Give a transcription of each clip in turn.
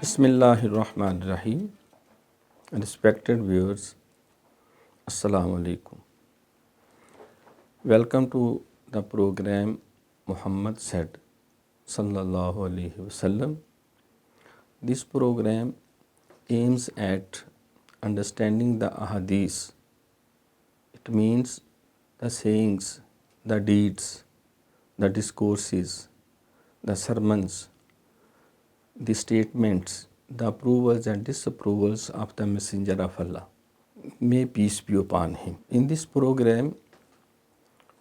Bismillahirrahmanirrahim. Respected viewers, Assalamu alaikum. Welcome to the program Muhammad said, Sallallahu Alaihi Wasallam. This program aims at understanding the Hadiths. It means the sayings, the deeds, the discourses, the sermons, the statements, the approvals and disapprovals of the Messenger of Allah. May peace be upon him. In this program,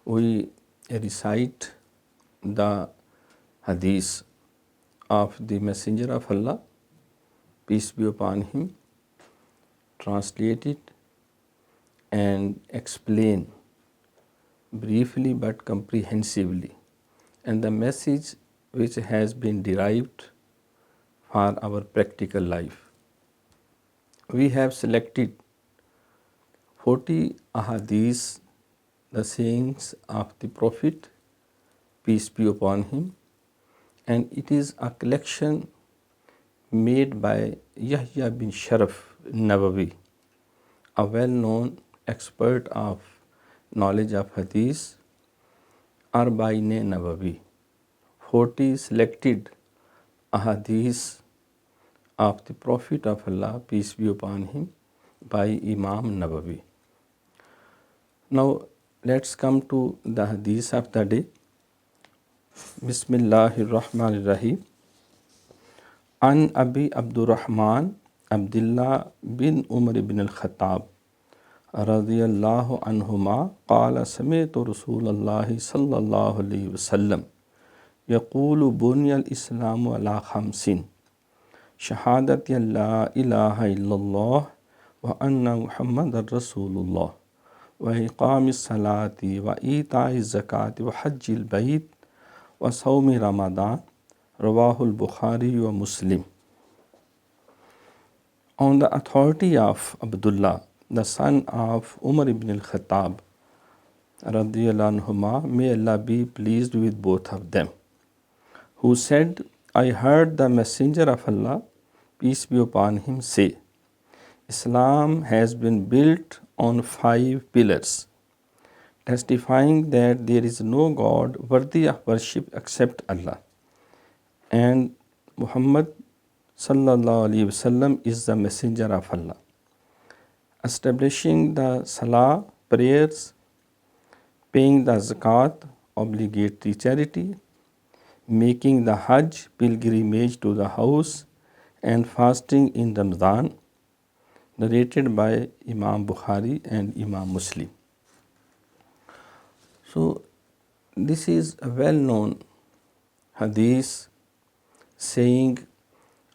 we recite the Hadith of the Messenger of Allah, peace be upon him, translate it and explain briefly but comprehensively, and the message which has been derived for our practical life. We have selected 40 Hadiths, the sayings of the Prophet, peace be upon him, and it is a collection made by Yahya bin Sharaf Nawawi, a well-known expert of knowledge of Hadith. Arbaeen Nawawi, 40 selected Hadiths of the Prophet of Allah, peace be upon him, by Imam Nawawi. Now let's come to the Hadith of the day. Bismillahirrahmanirrahim. An Abi Abdurrahman Abdullah bin Umar ibn al-Khattab radiyallahu anhuma qala sami'tu Rasulallahi sallallahu alayhi wasallam yaqulu bunya al-islamu ala khamsin shahadati an la ilaha illallah wa anna muhammadar rasulullah wa iqamis salati wa ita'i zakati wa hajjil bayt wa sawmi ramadan rawahul Bukhari wa Muslim. On the authority of Abdullah, the son of Umar ibn al-Khattab radiyallahu anhuma, may Allah be pleased with both of them, who said, I heard the Messenger of Allah, peace be upon him, say, Islam has been built on 5 pillars, testifying that there is no God worthy of worship except Allah, and Muhammad sallallahu alaihi wasallam is the Messenger of Allah, establishing the Salah, prayers, paying the Zakat, obligatory charity, making the Hajj, pilgrimage to the house, and fasting in Ramadan, narrated by Imam Bukhari and Imam Muslim. So this is a well-known Hadith saying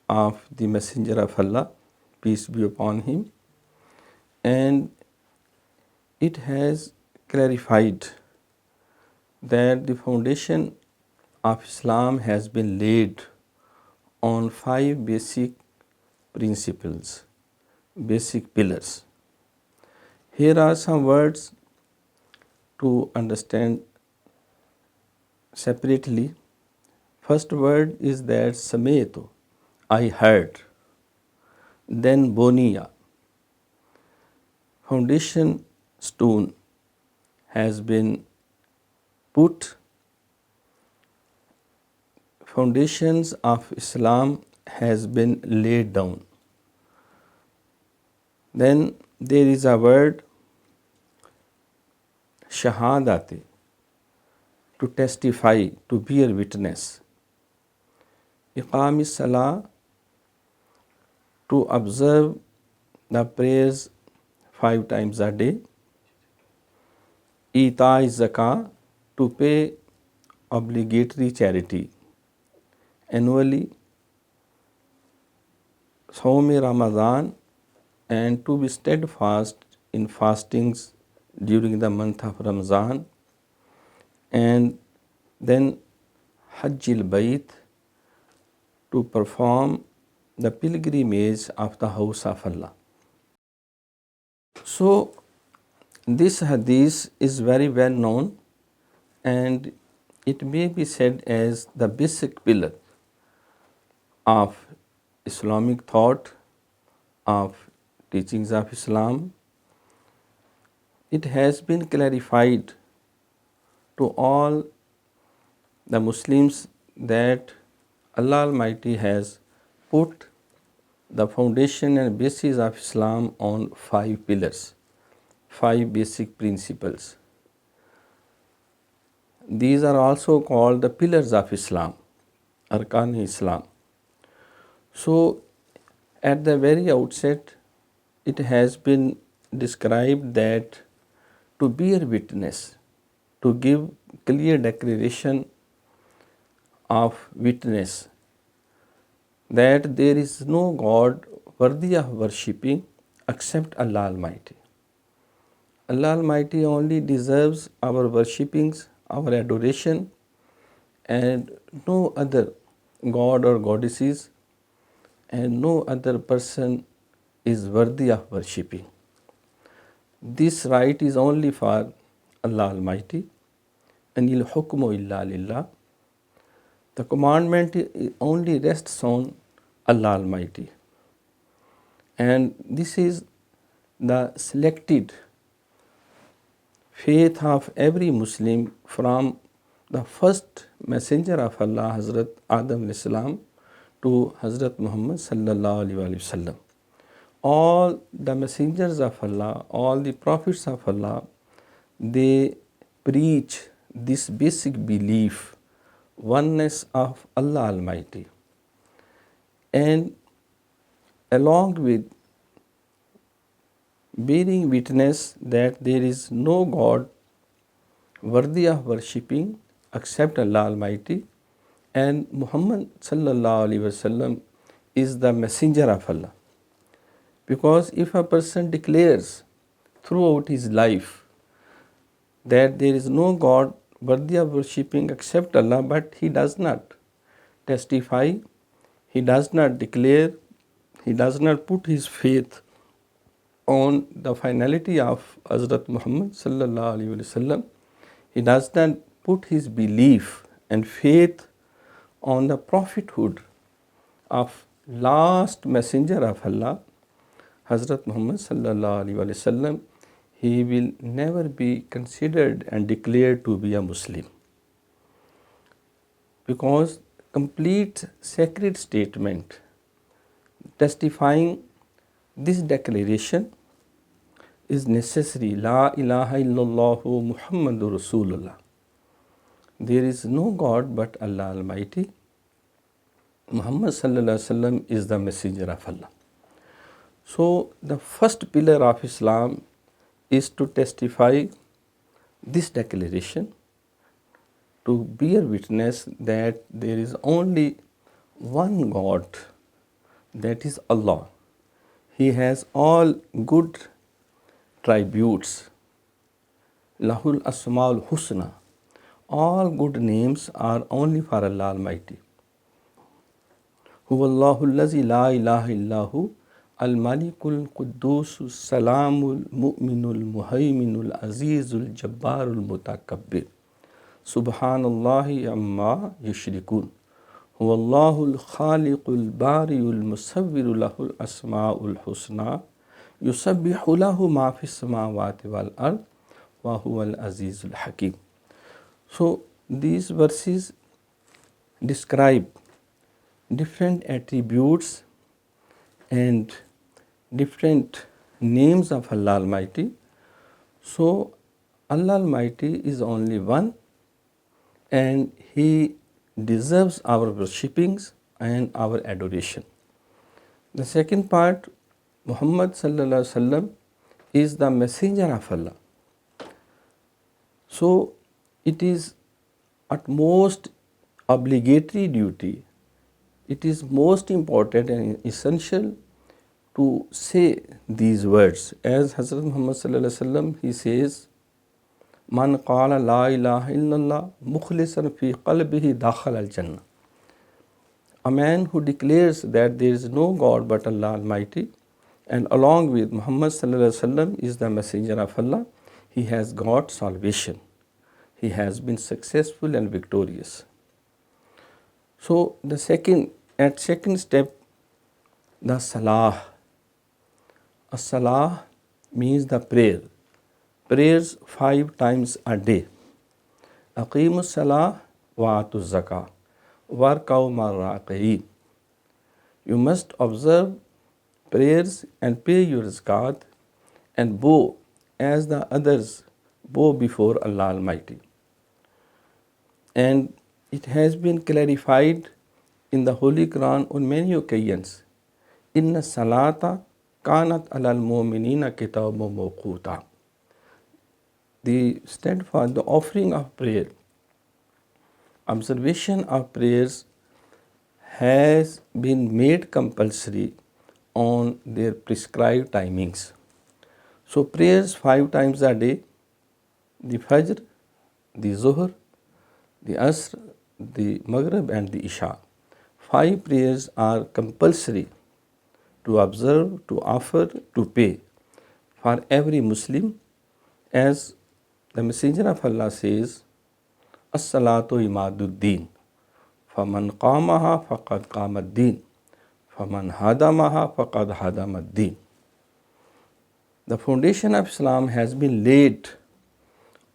of the Messenger of Allah, peace be upon him, and it has clarified that the foundation of Islam has been laid on 5 basic principles, basic pillars. Here are some words to understand separately. First word is that Sametu, I heard. Then Boniya, foundation stone has been put. Foundations of Islam has been laid down. Then there is a word Shahadati, to testify, to bear witness. Iqamis Salah, to observe the prayers 5 times a day. Ita'i Zakah, to pay obligatory charity annually. Sawmi Ramadan, and to be steadfast in fastings during the month of Ramadan. And then Hajjil Bayt, to perform the pilgrimage of the house of Allah. So this hadith is very well known, and it may be said as the basic pillar of Islamic thought, of teachings of Islam, it has been clarified to all the Muslims that Allah Almighty has put the foundation and basis of Islam on 5 pillars, 5 basic principles. These are also called the pillars of Islam, Arkaan Islam. So, at the very outset, it has been described that to bear witness, to give clear declaration of witness that there is no God worthy of worshipping except Allah Almighty. Allah Almighty only deserves our worshippings, our adoration, and no other God or goddesses and no other person is worthy of worshipping. This right is only for Allah Almighty. Anil hukmu illa lillah. The commandment only rests on Allah Almighty. And this is the selected faith of every Muslim from the first messenger of Allah, Hazrat Adam alayhi salam, to Hazrat Muhammad sallallahu alaihi wasallam. All the messengers of Allah, all the prophets of Allah, they preach this basic belief, oneness of Allah Almighty. And along with bearing witness that there is no God worthy of worshipping except Allah Almighty, and Muhammad sallallahu alaihi wasallam is the messenger of Allah. Because if a person declares throughout his life that there is no God worthy of worshipping except Allah, but he does not testify, he does not declare, he does not put his faith on the finality of Hazrat Muhammad sallallahu alaihi wasallam, he does not put his belief and faith on the prophethood of last messenger of Allah, Hazrat Muhammad sallallahu alaihi wasallam, he will never be considered and declared to be a Muslim. Because complete sacred statement testifying this declaration is necessary. La ilaha illallahu Muhammadur Rasulullah. There is no God but Allah Almighty. Muhammad sallallahu alaihi wasallam is the messenger of Allah. So the first pillar of Islam is to testify this declaration, to bear witness that there is only one God, that is Allah. He has all good tributes. Lahul Asmaul Husna. All good names are only for Allah Almighty. Huwallahu allazi la ilaha illahu al-malikul quddus salamul mu'minul muhayminul azizul jabbarul mutakabbir. Subhanallahi amma yushrikun. Huwallahu al-khaliqul bariul musawwiru lahul asma'ul husna. Yusabbihu lahu ma fis samawati wal ard wa huwal azizul hakim. So these verses describe different attributes and different names of Allah Almighty. So Allah Almighty is only one and He deserves our worshippings and our adoration. The second part, Muhammad sallallahu alaihi wasallam is the messenger of Allah. So it is at most obligatory duty, it is most important and essential to say these words. As Hazrat Muhammad sallallahu alaihi wasallam, he says, Man qala la ilaha illallah mukhlisan fi qalbihi dakhal al-jannah. A man who declares that there is no God but Allah Almighty, and along with Muhammad sallallahu alaihi wasallam is the messenger of Allah, he has got salvation. He has been successful and victorious. So the second step, the salah. A salah means the prayer. Prayers 5 times a day. Aqimus salah wa atu zakah. Warkau marraqeen. You must observe prayers and pay your zakat and bow as the others bow before Allah Almighty. And it has been clarified in the Holy Quran on many occasions. Inna salata kanat alal mu'minina kitabun mawquta. The steadfast, the offering of prayer, observation of prayers has been made compulsory on their prescribed timings. So prayers 5 times a day, the Fajr, the Zuhr, the Asr, the Maghrib and the Isha. 5 prayers are compulsory to observe, to offer, to pay for every Muslim, as the Messenger of Allah says, As-salatu imaduddin, faman qamaha faqad qamaddin, faman hadamaha faqad hadamaddin. The foundation of Islam has been laid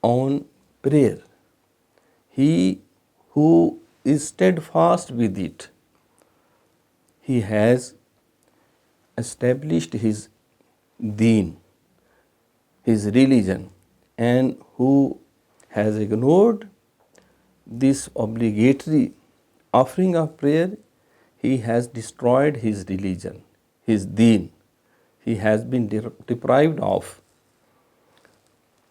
on prayer. He who is steadfast with it, he has established his deen, his religion, and who has ignored this obligatory offering of prayer, he has destroyed his religion, his deen. He has been deprived of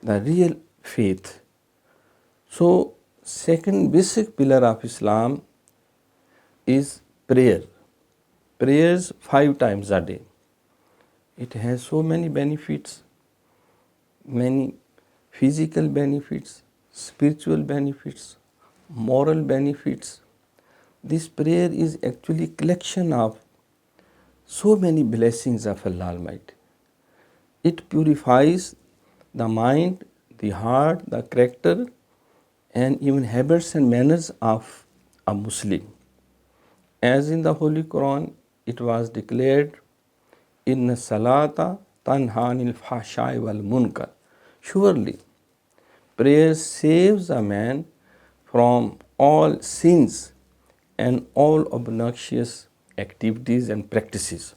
the real faith. So, second basic pillar of Islam is prayer. Prayers 5 times a day. It has so many benefits, many physical benefits, spiritual benefits, moral benefits. This prayer is actually collection of so many blessings of Allah Almighty. It purifies the mind, the heart, the character, and even habits and manners of a Muslim. As in the Holy Quran, it was declared, Inna salata tanhanil fahshai wal munkar. Surely, prayer saves a man from all sins and all obnoxious activities and practices.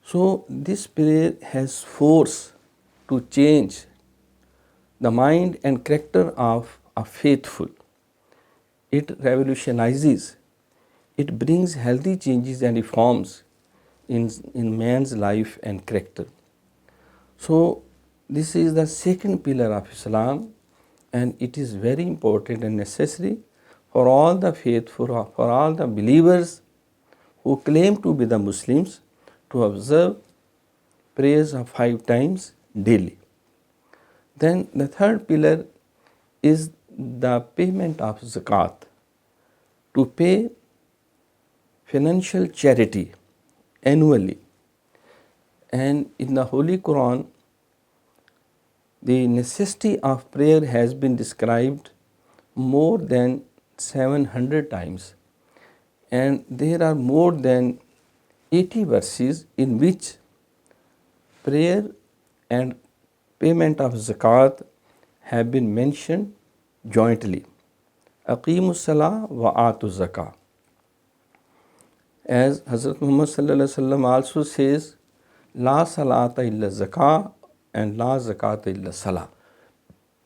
So, this prayer has force to change the mind and character of a faithful. It revolutionizes, it brings healthy changes and reforms in man's life and character. So, this is the second pillar of Islam, and it is very important and necessary for all the faithful, for all the believers who claim to be the Muslims to observe prayers of 5 times daily. Then the third pillar is the payment of zakat, to pay financial charity annually. And in the Holy Quran, the necessity of prayer has been described more than 700 times, and there are more than 80 verses in which prayer and payment of zakat have been mentioned jointly. Aqimus salah wa atu zakah. As Hazrat Muhammad sallallahu alaihi wasallam also says, La salata illa zakah and la zakata illa salah.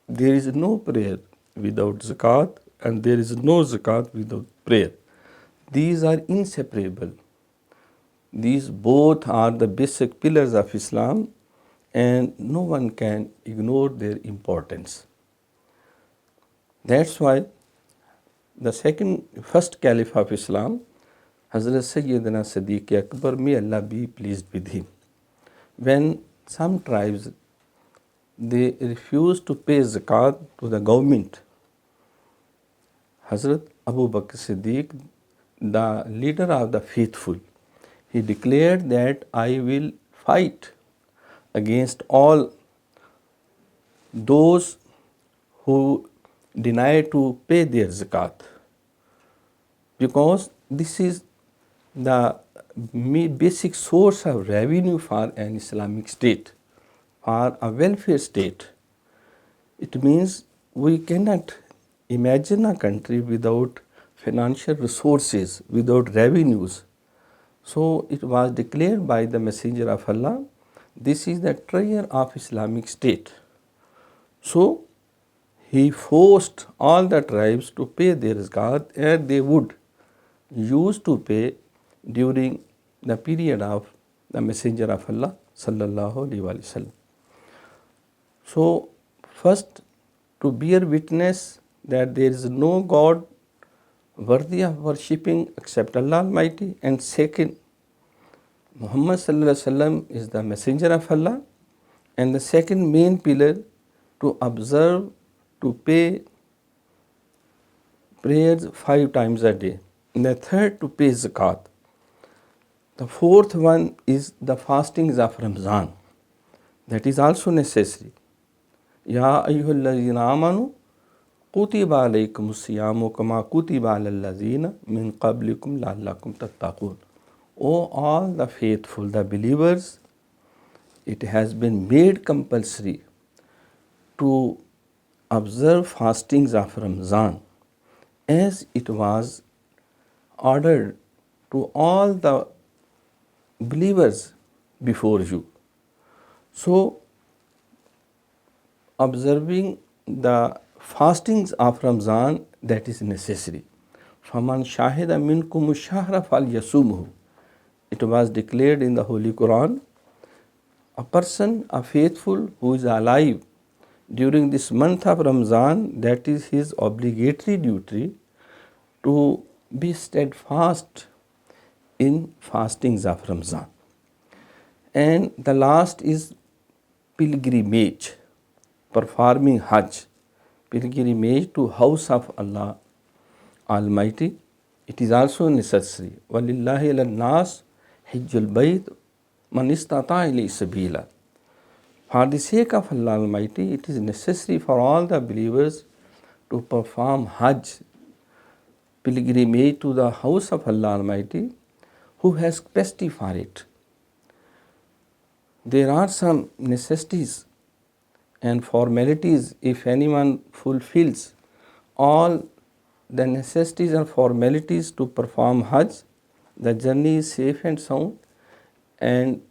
There is no prayer without zakat and there is no zakat without prayer. These are inseparable. These both are the basic pillars of Islam, and no one can ignore their importance. That's why the first caliph of Islam, Hazrat Sayyidina Siddiq Akbar, may Allah be pleased with him, when some tribes, they refused to pay zakat to the government, Hazrat Abu Bakr Siddiq, the leader of the faithful, he declared that I will fight against all those who deny to pay their zakat, because this is the basic source of revenue for an Islamic state, for a welfare state. It means we cannot imagine a country without financial resources, without revenues. So it was declared by the Messenger of Allah, this is the treasure of Islamic state. So he forced all the tribes to pay their zakat, and they would used to pay during the period of the Messenger of Allah sallallahu alaihi wasallam. So first, to bear witness that there is no God worthy of worshipping except Allah Almighty, and second, Muhammad sallallahu alaihi wasallam is the Messenger of Allah, and the second main pillar, to observe, to pay prayers 5 times a day, and the third, to pay zakat. The fourth one is the fastings of Ramzan. That is also necessary. Ya ayyuhallazina amanu kutiba alaykumus siyamu kama kutiba alal lazina min qablikum la'allakum tattaqun. O all the faithful, the believers, it has been made compulsory to observe fastings of Ramzan, as it was ordered to all the believers before you. So observing the fastings of Ramzan, that is necessary. فَمَنْ شَاهِدَ مِنْكُمُ الشَّهْرَ فَلْيَصُمْهُ. It was declared in the Holy Quran, a person, a faithful who is alive during this month of Ramzan, that is his obligatory duty to be steadfast in fastings of Ramzan. And the last is pilgrimage, performing Hajj, pilgrimage to house of Allah Almighty. It is also necessary. وَلِلَّهِ إِلَى النَّاسِ حِجُّ الْبَيْتِ مَنِ اسْتَطَاعَ إِلَيْهِ سَبِيلًا. For the sake of Allah Almighty, it is necessary for all the believers to perform Hajj, pilgrimage to the house of Allah Almighty, who has capacity for it. There are some necessities and formalities. If anyone fulfills all the necessities and formalities to perform Hajj, the journey is safe and sound, and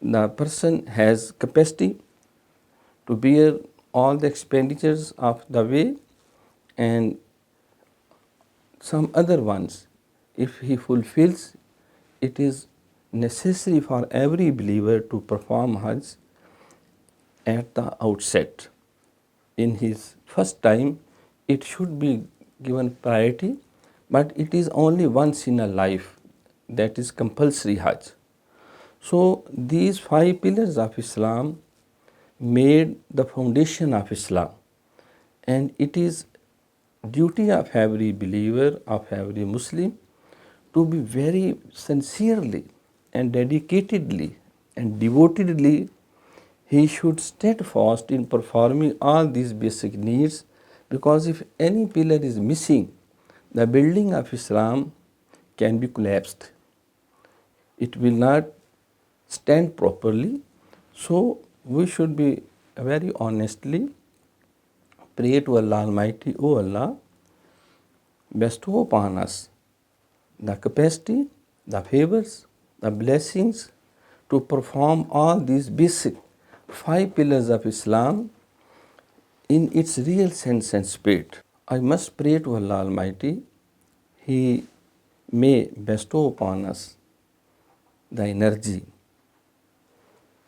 the person has capacity to bear all the expenditures of the way, and some other ones, if he fulfills, it is necessary for every believer to perform Hajj at the outset. In his first time, it should be given priority, but it is only once in a life, that is compulsory Hajj. So these 5 pillars of Islam made the foundation of Islam, and it is duty of every believer, of every Muslim, to be very sincerely and dedicatedly and devotedly, he should steadfast in performing all these basic needs, because if any pillar is missing, the building of Islam can be collapsed. It will not stand properly. So we should be very honestly pray to Allah Almighty, O Allah, bestow upon us the capacity, the favors, the blessings to perform all these basic 5 pillars of Islam in its real sense and spirit. I must pray to Allah Almighty, He may bestow upon us the energy,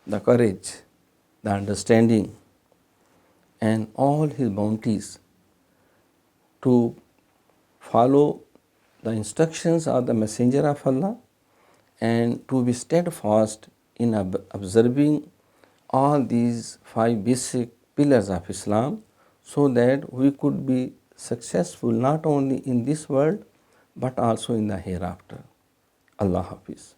the courage, the understanding, and all His bounties to follow the instructions of the Messenger of Allah, and to be steadfast in observing all these 5 basic pillars of Islam, so that we could be successful not only in this world but also in the hereafter. Allah Hafiz.